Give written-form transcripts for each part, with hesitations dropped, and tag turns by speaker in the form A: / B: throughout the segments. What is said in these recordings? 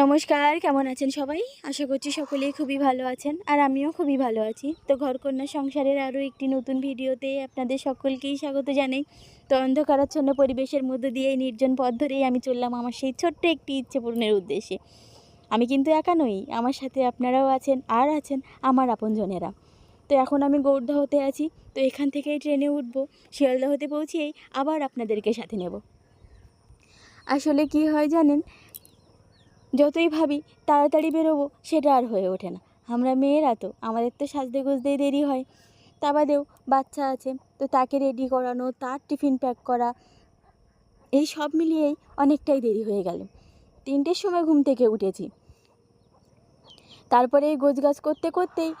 A: নমস্কার, কেমন আছেন সবাই? আশা করছি সকলেই খুবই ভালো আছেন আর আমিও খুবই ভালো আছি। তো ঘরকন্যা সংসারের আরও একটি নতুন ভিডিওতে আপনাদের সকলকেই স্বাগত জানাই। তো অন্ধকারাচ্ছন্ন পরিবেশের মধ্য দিয়ে এই নির্জন পথ ধরেই আমি চললাম আমার সেই ছোট্ট একটি ইচ্ছে পূরণের উদ্দেশ্যে। আমি কিন্তু একা নই, আমার সাথে আপনারাও আছেন আর আছেন আমার আপনজনেরা। তো এখন আমি গৌরদহতে আছি। তো এখান থেকেই ট্রেনে উঠব, শিয়ালদহতে পৌঁছেই আবার আপনাদেরকে সাথে নেব। আসলে কি হয় জানেন, যতই ভাবি তাড়াতাড়ি বেরোবো সেটা আর হয়ে ওঠে না। আমরা মেয়েরা তো, আমাদের তো সাজতে গুজতেই দেরি হয়। তা বাদেও বাচ্চা আছে, তো তাকে রেডি করানো, তার টিফিন প্যাক করা, এই সব মিলিয়েই অনেকটাই দেরি হয়ে গেল। 3টের সময় ঘুম থেকে উঠেছি, তারপরে এই গোছগাছ করতে করতেই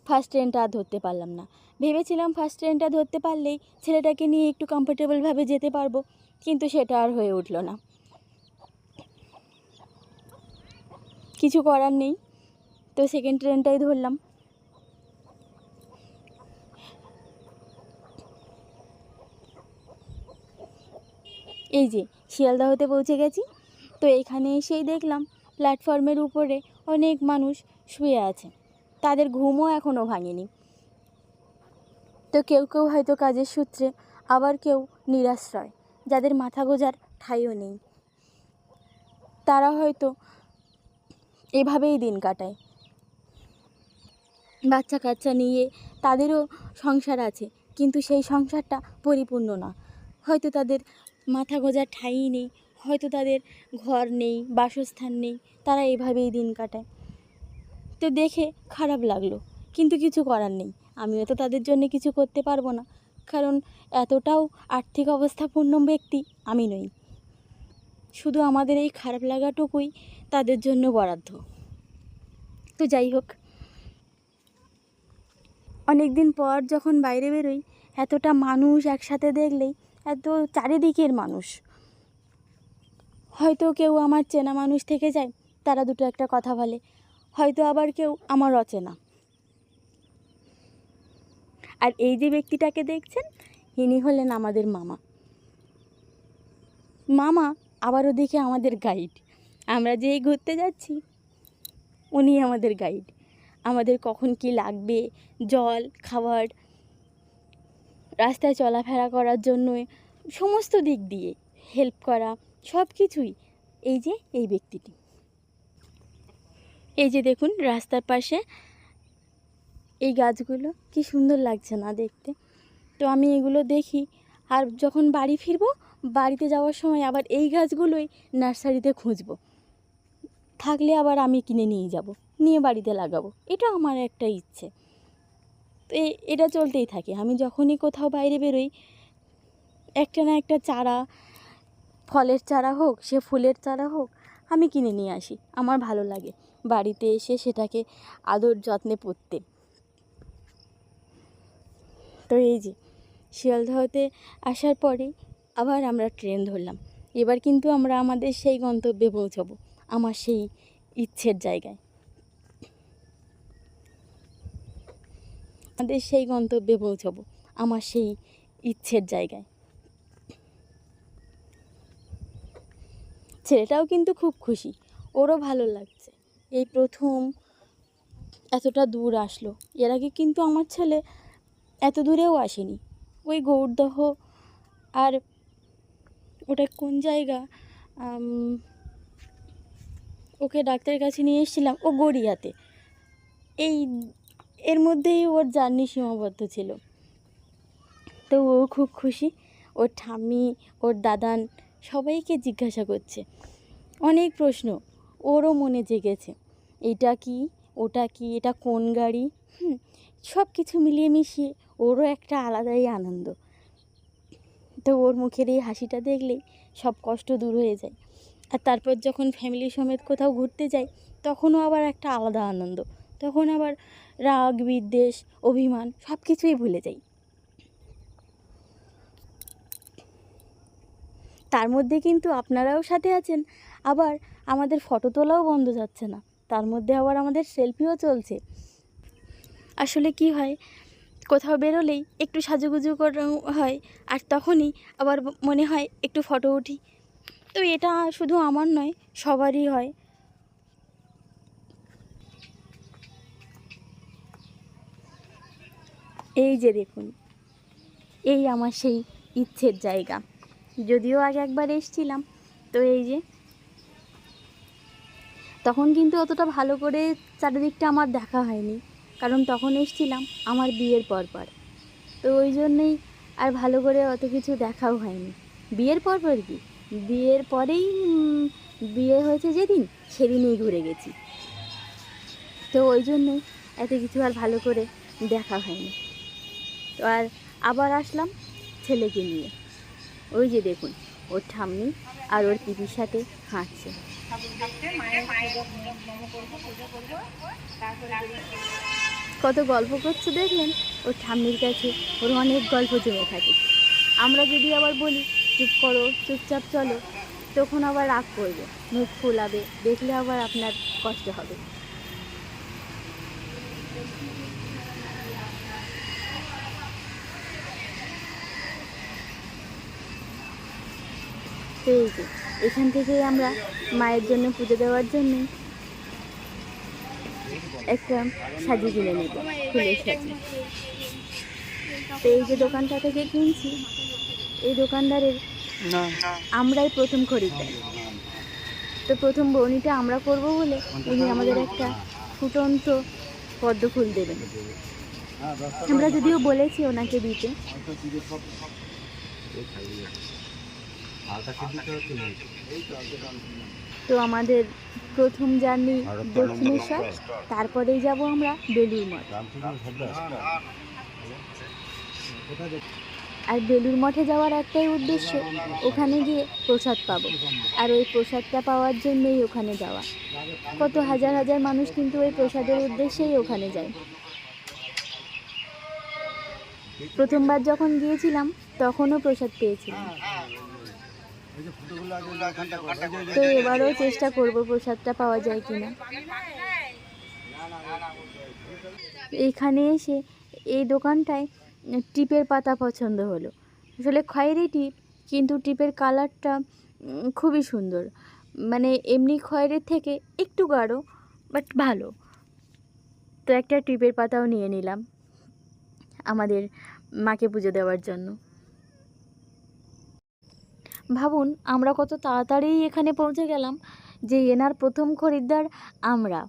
A: ফার্স্ট ট্রেনটা আর ধরতে পারলাম না। ভেবেছিলাম ফার্স্ট ট্রেনটা ধরতে পারলেই ছেলেটাকে নিয়ে একটু কমফোর্টেবলভাবে যেতে পারবো, কিন্তু সেটা আর হয়ে উঠলো না। কিছু করার নেই, তো সেকেন্ড ট্রেনটাই ধরলাম। এই যে শিয়ালদহতে পৌঁছে গেছি। তো এখানে এসেই দেখলাম প্ল্যাটফর্মের উপরে অনেক মানুষ শুয়ে আছে, তাদের ঘুমও এখনও ভাঙেনি। তো কেউ কেউ হয়তো কাজের সূত্রে, আবার কেউ নিরাশ্রয়, যাদের মাথা গোঁজার ঠাঁইও নেই, তারা হয়তো এভাবেই দিন কাটায়। বাচ্চা কাচ্চা নিয়ে তাদেরও সংসার আছে, কিন্তু সেই সংসারটা পরিপূর্ণ না। হয়তো তাদের মাথা গোঁজার ঠাঁই নেই, হয়তো তাদের ঘর নেই, বাসস্থান নেই, তারা এভাবেই দিন কাটায়। তো দেখে খারাপ লাগলো, কিন্তু কিছু করার নেই। আমিও তো তাদের জন্য কিছু করতে পারবো না, কারণ এতটাও আর্থিক অবস্থাপূর্ণ ব্যক্তি আমি নই। শুধু আমাদের এই খারাপ লাগাটুকুই তাদের জন্য বরাদ্দ। তো যাই হোক, অনেক দিন পর যখন বাইরে বেরোই, এতটা মানুষ একসাথে দেখলেই, এত চারিদিকের মানুষ, হয়তো কেউ আমার চেনা মানুষ থেকে যায়, তারা দুটো একটা কথা বলে, হয়তো আবার কেউ আমার অচেনা। আর এই যে ব্যক্তিটাকে দেখছেন, ইনি হলেন আমাদের মামা। মামা আবার ওদিকে আমাদের গাইড। আমরা যেই ঘুরতে যাচ্ছি, উনি আমাদের গাইড। আমাদের কখন কি লাগবে, জল, খাবার, রাস্তায় চলাফেরা করার জন্য সমস্ত দিক দিয়ে হেল্প করা, সব কিছুই এই যে এই ব্যক্তিটি। এই যে দেখুন রাস্তার পাশে এই গাছগুলো কি সুন্দর লাগছে না দেখতে? তো আমি এগুলো দেখি, আর যখন বাড়ি ফিরবো, বাড়িতে যাওয়ার সময় আবার এই গাছগুলোই নার্সারিতে খুঁজবো, থাকলে আবার আমি কিনে নিয়ে যাব, নিয়ে বাড়িতে লাগাবো। এটা আমার একটা ইচ্ছে। তো এটা চলতেই থাকে। আমি যখনই কোথাও বাইরে বেরোই, একটা না একটা চারা, ফলের চারা হোক, সে ফুলের চারা হোক, আমি কিনে নিয়ে আসি। আমার ভালো লাগে বাড়িতে এসে সেটাকে আদর যত্নে পুঁততে। তো এই যে শিয়ালদহতে আসার পরেই আবার আমরা ট্রেন ধরলাম। এবার কিন্তু আমরা আমাদের সেই গন্তব্যে পৌঁছাবো, আমার সেই ইচ্ছের জায়গায়। আমাদের সেই গন্তব্যে পৌঁছাবো, আমার সেই ইচ্ছের জায়গায়। ছেলেটাও কিন্তু খুব খুশি, ওরও ভালো লাগছে। এই প্রথম এতটা দূর আসলো, এর আগে কিন্তু আমার ছেলে এত দূরেও আসেনি। ওই গৌরদহ, আর ওটা কোন জায়গা, ওকে ডাক্তারের কাছে নিয়ে এসেছিলাম, ও গড়িয়াতে। এই এর মধ্যেই ওর জার্নি সীমাবদ্ধ ছিল। তো ও খুব খুশি, ওর ঠাম্মি, ওর দাদান সবাইকে জিজ্ঞাসা করছে, অনেক প্রশ্ন ওরও মনে জেগেছে। এটা কি, ওটা কি, এটা কোন গাড়ি, সব কিছু মিলিয়ে মিশিয়ে ওরও একটা আলাদাই আনন্দ। তো ওর মুখের এই হাসিটা দেখলেই সব কষ্ট দূর হয়ে যায়। আর তারপর যখন ফ্যামিলি সমেত কোথাও ঘুরতে যাই, তখনও আবার একটা আলাদা আনন্দ। তখন আবার রাগ, বিদ্বেষ, অভিমান সব কিছুই ভুলে যাই। তার মধ্যে কিন্তু আপনারাও সাথে আছেন, আবার আমাদের ফটো তোলাও বন্ধ যাচ্ছে না, তার মধ্যে আবার আমাদের সেলফিও চলছে। আসলে কি হয়, কোথাও বেরোলেই একটু সাজুগুজু করা হয়, আর তখনই আবার মনে হয় একটু ফটো উঠি। তো এটা শুধু আমার নয়, সবারই হয়। এই যে দেখুন, এই আমার সেই ইচ্ছের জায়গা। যদিও আগে একবার এসেছিলাম, তো এই যে তখন কিন্তু অতটা ভালো করে চারিদিকটা আমার দেখা হয়নি, কারণ তখন এসেছিলাম আমার বিয়ের পর। তো ওই জন্যেই আর ভালো করে অত কিছু দেখাও হয়নি। বিয়ের পর কি, বিয়ের পরেই বিয়ে হয়েছে যেদিন, সেদিনই ঘুরে গেছি। তো ওই জন্যই এত কিছু আর ভালো করে দেখা হয়নি। তো আর আবার আসলাম ছেলেকে নিয়ে। ওই যে দেখুন, ওর ঠাম্মি আর ওর পিপির সাথে হাঁটছে। কত গল্প করছে দেখলেন। ওর ঠাম্মির কাছে ওর অনেক গল্প জমে থাকে। আমরা যদি আবার বলি চুপ করো, চুপচাপ চলো, তখন আবার রাগ করবে, মুখ ফুলাবে, দেখলে আবার আপনার কষ্ট হবে। তো এই যে এখান থেকেই আমরা মায়ের জন্য পুজো দেওয়ার জন্য একটা সাজি কিনে নেব, ফুলের সাজি। তো এই যে দোকানটা থেকে কিনছি, এই দোকানদারের আমরাই প্রথম খরিদ্দার। তো প্রথম বউনিটা আমরা করব বলে উনি আমাদের একটা ফুটন্ত পদ্ম ফুল দেবেন। আমরা যদিও বলেছি ওনাকে দিতে। তো আমাদের প্রথম জার্নি দক্ষিণেশ্বর, তারপরেই যাব আমরা বেলুড় মঠ। আর বেলুড় মঠে যাওয়ার একটাই উদ্দেশ্য, ওখানে গিয়ে প্রসাদ পাবো, আর ওই প্রসাদটা পাওয়ার জন্যই ওখানে যাওয়া। কত হাজার হাজার মানুষ কিন্তু ওই প্রসাদের উদ্দেশ্যেই ওখানে যায়। প্রথমবার যখন গিয়েছিলাম তখনও প্রসাদ পেয়েছিলাম। তো এবারও চেষ্টা করব প্রসাদটা পাওয়া যায় কিনা। এইখানে এসে এই দোকানটায় টিপের পাতা পছন্দ হলো। আসলে খয়েরি টিপ, কিন্তু টিপের কালারটা খুবই সুন্দর, মানে এমনি খয়েরির থেকে একটু গাঢ়, বাট ভালো। তো একটা টিপের পাতাও নিয়ে নিলাম আমাদের মাকে পুজো দেওয়ার জন্য। ভাবুন আমরা কত তাড়াতাড়ি এখানে পৌঁছে গেলাম, যে এনার প্রথম খরিদ্দার আমরা।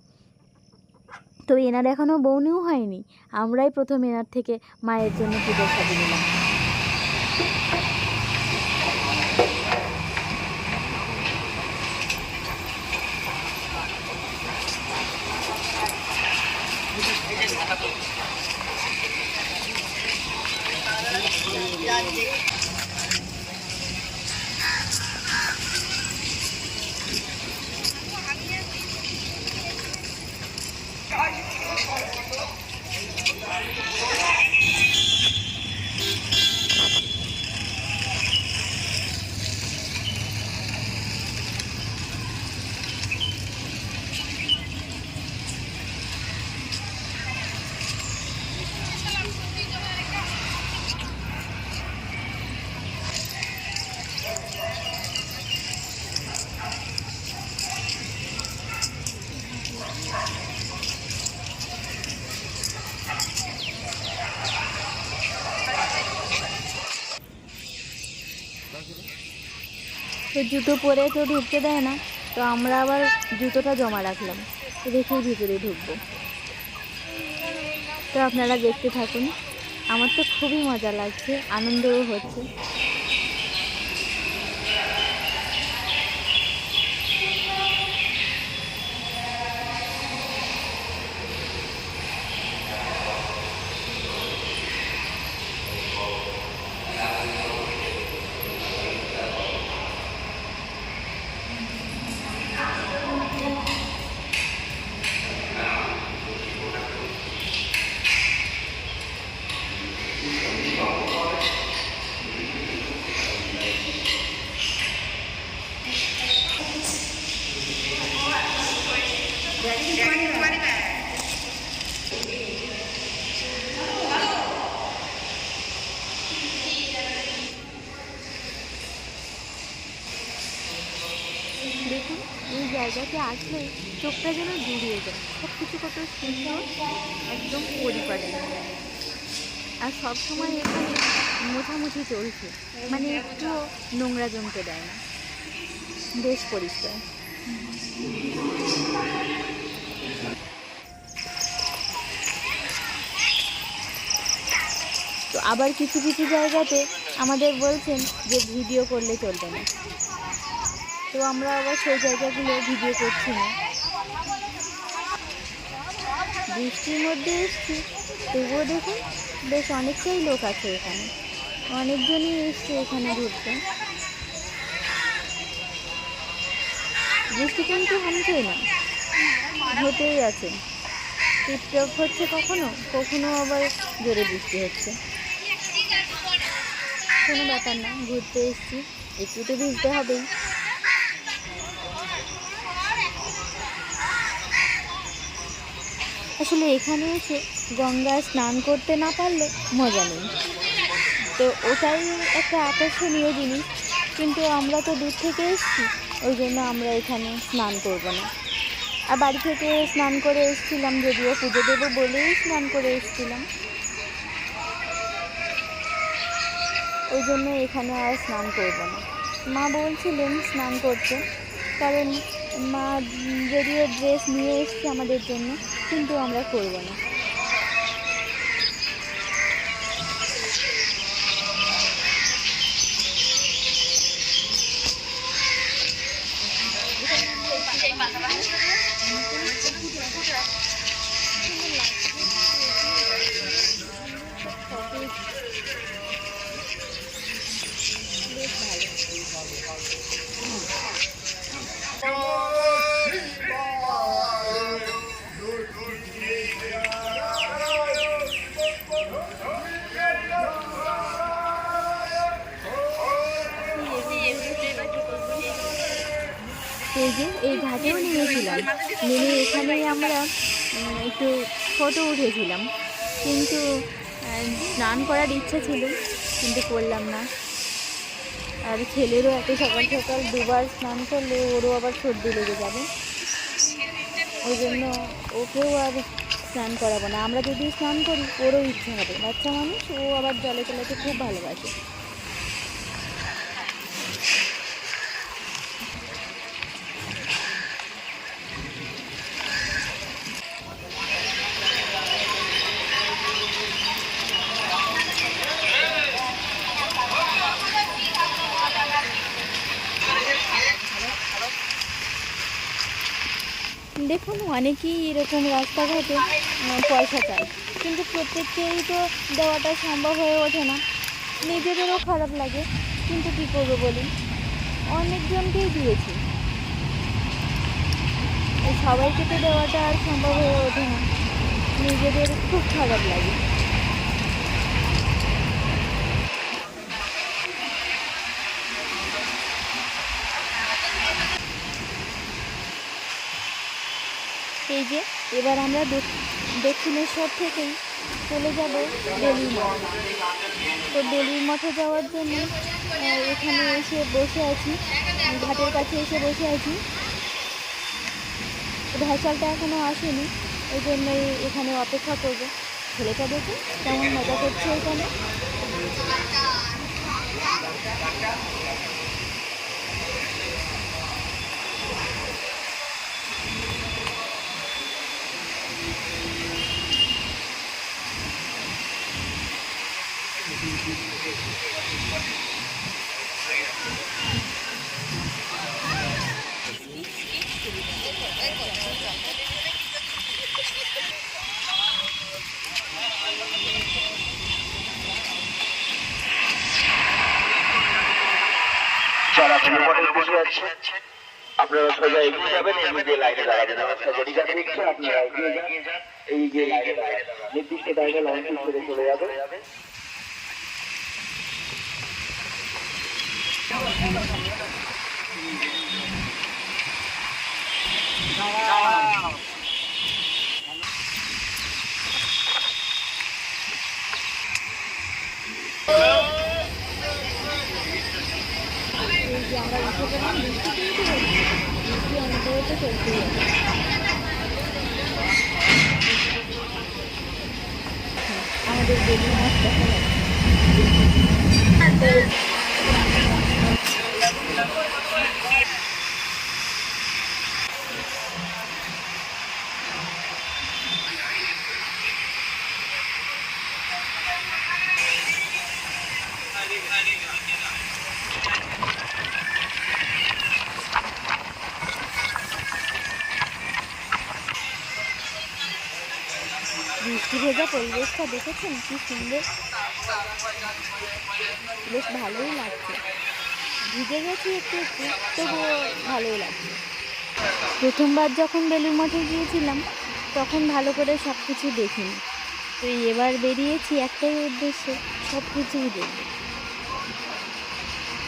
A: তো এনার এখনও বউনিও হয়নি, আমরাই প্রথম এনার থেকে মায়ের জন্য পুজো সাজিয়ে নিলাম। তো জুতো পরে কেউ ঢুকতে দেয় না, তো আমরা আবার জুতোটা জমা রাখলাম, রেখেই ভিতরে ঢুকবো। তো আপনারা দেখতে থাকুন, আমার তো খুবই মজা লাগছে, আনন্দও হচ্ছে। দেখুন এই জায়গাতে আসলে চোখটা যেন জুড়িয়ে যায়, সব কিছু কত সুন্দর, একদম পরিপাটি। আর সব সময় এখানে মোছামুছি চলছে, মানে একটু নোংরা জমতে দেয় না, বেশ পরিষ্কার। তো আবার কিছু কিছু জায়গাতে আমাদের বলছেন যে ভিডিও করলে চলবে না, তো আমরা আবার সেই জায়গাগুলো ভিডিও করছি না। বৃষ্টির মধ্যে এসছি, তবুও দেখুন বেশ অনেকটাই লোক আছে এখানে, অনেকজনই এসছে এখানে ঘুরতে। বৃষ্টি কিন্তু থামছেই না, হতেই আছে, টিপটপ হচ্ছে কখনো কখনো আবার জোরে বৃষ্টি হচ্ছে। কোনো ব্যাপার না, ঘুরতে এসছি, একটু তো ভিজতে হবেই। আসলে এখানে এসে গঙ্গায় স্নান করতে না পারলে মজা নেই, তো ওটাই একটা আকর্ষণীয় জিনিস। কিন্তু আমরা তো দূর থেকে এসেছি, ওই জন্য আমরা এখানে স্নান করব না। আর বাড়ি থেকে স্নান করে এসেছিলাম, যদিও পুজো দেবো বলেই স্নান করে এসেছিলাম, ওই জন্য এখানে আর স্নান করব না। মা বলছিলেন স্নান করতে, কারণ মা যদিও ড্রেস নিয়ে এসছে আমাদের জন্য, কিন্তু আমরা করব না। এই যে এই ঘাটেও নেমেছিলাম, নেমে এখানেই আমরা একটু ফটো উঠেছিলাম, কিন্তু স্নান করার ইচ্ছা ছিল কিন্তু করলাম না। আর ছেলেরও এত সকাল সকাল দুবার স্নান করলে ওরও আবার সর্দি লেগে যাবে, ওই জন্য ওকেও আর স্নান করাবো না। আমরা যদি স্নান করি ওরও ইচ্ছা হবে, বাচ্চা মানুষ, ও আবার জলে চলাতে খুব ভালোবাসে। দেখুন অনেকেই এরকম রাস্তাঘাটে পয়সা চায়, কিন্তু প্রত্যেককেই তো দেওয়াটা সম্ভব হয়ে ওঠে না, নিজেদেরও খারাপ লাগে, কিন্তু কী করবো বলুন, অনেকজনকেই দিয়েছি, সবাইকে তো দেওয়াটা আর সম্ভব হয়ে ওঠে না, নিজেদের খুব খারাপ লাগে। এই যে এবার আমরা দক্ষিণেশ্বর থেকেই চলে যাব বেলুড় মঠ। তো বেলুড় মঠে যাওয়ার জন্য এখানে এসে বসে আছি, ঘাটের কাছে এসে বসে আছি। ভ্যাসালটা এখনও আসেনি, ওই জন্যই এখানে অপেক্ষা করবো। ছেলেটা দেখে কেমন মজা করছে এখানে।
B: যারা ভ্রমণে বসে আছে আপনারা সোজা এগিয়ে যাবেন, এগিয়ে লাইনে দাঁড়াবেন। আমার গড়িটা দেখছে, আপনারা এগিয়ে যান, এই যে লাইনে দাঁড়াবেন, নির্দিষ্ট জায়গায় লাইনটি ছেড়ে চলে যাবে।
A: আমরা উঠে গেলাম, বৃষ্টি কিন্তু হচ্ছে, বৃষ্টি অনেকটা চলতেই আছে। আমাদের আমাদের বেলুন মঠ দেখা যাচ্ছে। বৃষ্টি ভেজা পরিবেশটা দেখেছেন কি সুন্দর, বেশ ভালোই লাগছে। ভিজে গেছি একটু একটু, তবুও ভালোই লাগছে। প্রথমবার যখন বেলুড় মঠে গিয়েছিলাম তখন ভালো করে সব কিছু দেখিনি, তো এবার বেরিয়েছি একটাই উদ্দেশ্য, সব কিছুই দেখব,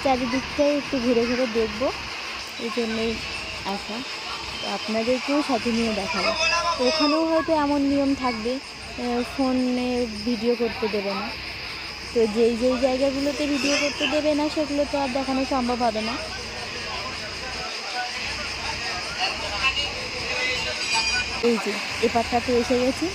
A: চারিদিকটাই একটু ঘুরে ঘুরে দেখবো, এই জন্যই আসা। তো আপনাদেরকেও সাথে নিয়ে দেখাবো। তো ওখানেও হয়তো এমন নিয়ম থাকবে, ফোনে ভিডিও করতে দেবে না। তো যেই যেই জায়গাগুলোতে ভিডিও করতে দেবে না সেগুলো তো আর দেখানো সম্ভব হবে না। এই যে এপারটাতে এসে গেছি।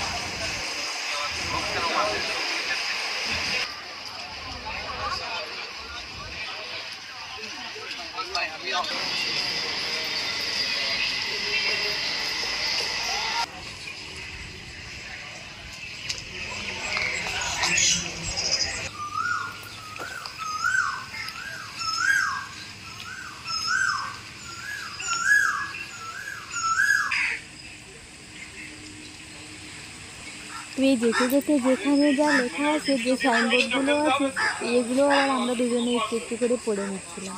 A: তো এই যেতে যেতে যেখানে যা লেখা আছে, যে সাইনবোর্ডগুলো আছে, এগুলো আবার আমরা দুজনে একটু একটু করে পড়ে নিচ্ছিলাম।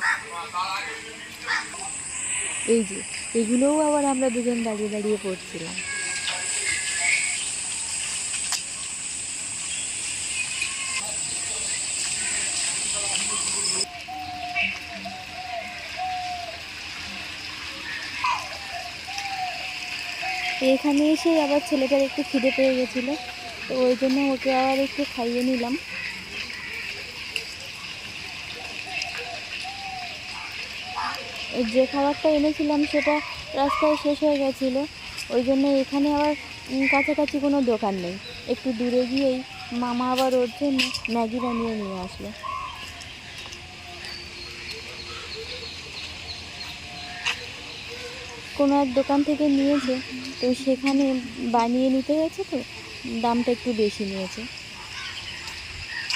A: এই যে এগুলোও আবার আমরা দুজন দাঁড়িয়ে দাঁড়িয়ে পড়ছিলাম। তো এখানে এসে আবার ছেলেটার একটু খিদে পেয়ে গেছিলো, তো ওই জন্য ওকে আবার একটু খাইয়ে নিলাম। যে খাবারটা এনেছিলাম সেটা রাস্তায় শেষ হয়ে গেছিলো, ওই জন্য এখানে আবার কাছাকাছি কোনো দোকান নেই, একটু দূরে গিয়েই মামা আবার ওর জন্য ম্যাগি বানিয়ে নিয়ে আসলো। কোনো এক দোকান থেকে নিয়েছে, তো সেখানে বানিয়ে নিতে হয়েছে, তো দামটা একটু বেশি নিয়েছে,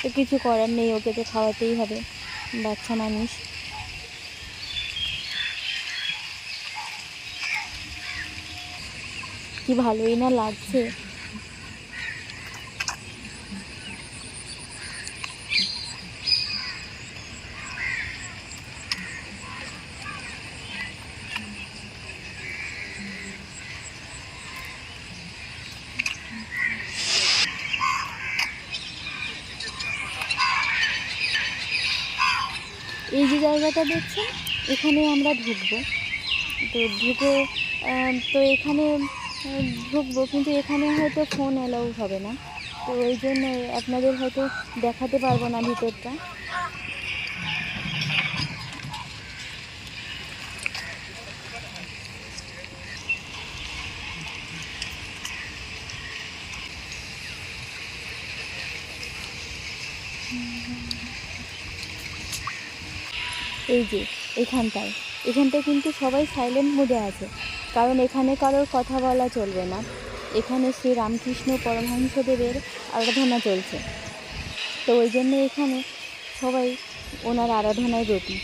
A: তো কিছু করার নেই, ওকে তো খাওয়াতেই হবে, বাচ্চা মানুষ। কি ভালোই না লাগছে। এই যে জায়গাটা দেখছেন, এখানে আমরা ঢুকবো। তো ঢুকে তো এখানে ঢুকবো, কিন্তু এখানে হয়তো ফোন অ্যালাউ হবে না, তো ওই জন্য আপনাদের হয়তো দেখাতে পারবো না ভিতরটা। এই যে এখানটায় কিন্তু সবাই সাইলেন্ট মোডে আছে, কারণ এখানে কারোর কথা বলা চলবে না। এখানে শ্রী রামকৃষ্ণ পরমহংসদেবের আরাধনা চলছে, তো ওই জন্য এখানে সবাই ওনার আরাধনায় ব্রতী।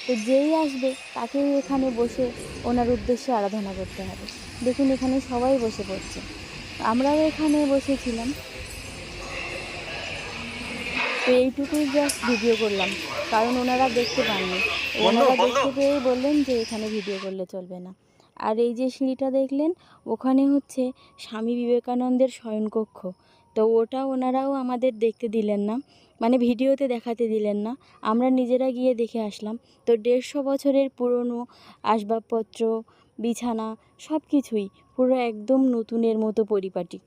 A: তো যেই আসবে তাকেই এখানে বসে ওনার উদ্দেশ্যে আরাধনা করতে হবে। দেখুন এখানে সবাই বসে পড়ছে, আমরাও এখানে বসেছিলাম। তো এইটুকুই জাস্ট ভিডিও করলাম, কারণ ওনারা দেখতে পাননি, ওনারা দেখতে পেয়েই বললেন যে এখানে ভিডিও করলে চলবে না। আর এই যে সিঁড়িটা দেখলেন, ওখানে হচ্ছে স্বামী বিবেকানন্দের শয়নকক্ষ, তো ওটা ওনারাও আমাদের দেখতে দিলেন না, মানে ভিডিওতে দেখাতে দিলেন না, আমরা নিজেরা গিয়ে দেখে আসলাম। তো 150 বছরের পুরনো আসবাবপত্র, বিছানা, সব কিছুই পুরো একদম নতুনের মতো পরিপাটি।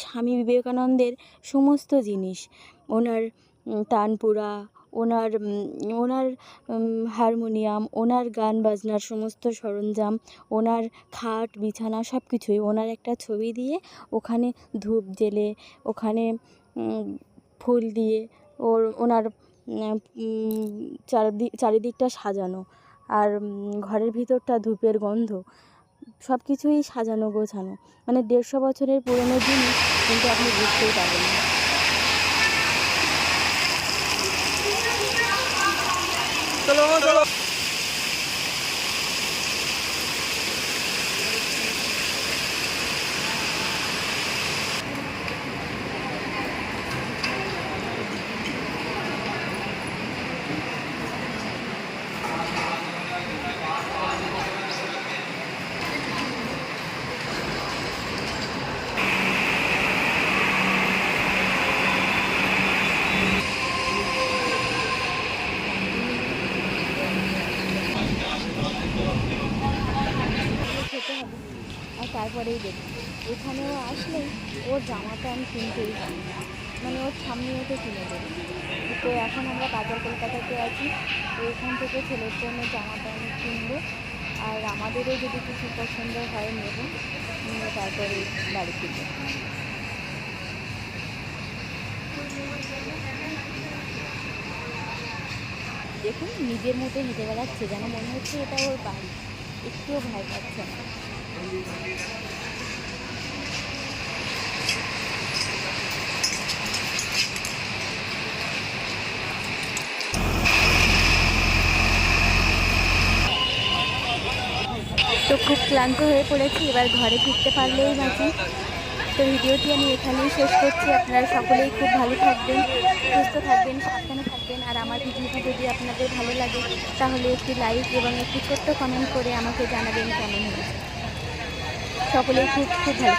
A: স্বামী বিবেকানন্দের সমস্ত জিনিস, ওনার তানপুরা, ওনার হারমোনিয়াম, ওনার গান বাজনার সমস্ত সরঞ্জাম, ওনার খাট বিছানা সব কিছুই ওনার একটা ছবি দিয়ে ওখানে ধূপ জ্বেলে ওখানে ফুল দিয়ে ওনার চারিদিকটা সাজানো, আর ঘরের ভিতরটা ধূপের গন্ধ, সব কিছুই সাজানো গোছানো, মানে 150 বছরের পুরনো জিনিস, কিন্তু আপনি বুঝতেই পারবেন না। খেতে হবে আর তারপরেই দেখি। এখানেও আসলেই ওর জামা প্যান্ট কিনতেই হবে, মানে ওর সামনেতে কিনে দেবে। তো এখন আমরা কাজল কলকাতাতে আছি, তো এখান থেকে ছেলের জন্য জামা প্যান্ট কিনবো, আর আমাদেরও যদি কিছু পছন্দ হয় নেব, নিয়ে তারপরে বাড়ি ফিরবো। দেখুন নিজের মতো হেঁটে বেড়াচ্ছে, যেন মনে হচ্ছে এটা ওর বাড়ি, একটুও ভয় পাচ্ছে না। তো খুব ক্লান্ত হয়ে পড়েছি, এবার ঘরে ফিরতে পারলেই বাঁচি। তো ভিডিওটি আমি এখানেই শেষ করছি। আপনারা সকলেই খুব ভালো থাকবেন, সুস্থ থাকবেন, সাবধানে থাকবেন। আর আমার ভিডিওটি যদি আপনাদের ভালো লাগে তাহলে একটি লাইক এবং একটি ছোট্ট কমেন্ট করে আমাকে জানাবেন কেমন হয়েছে। সকলেই খুব খুব ভালো।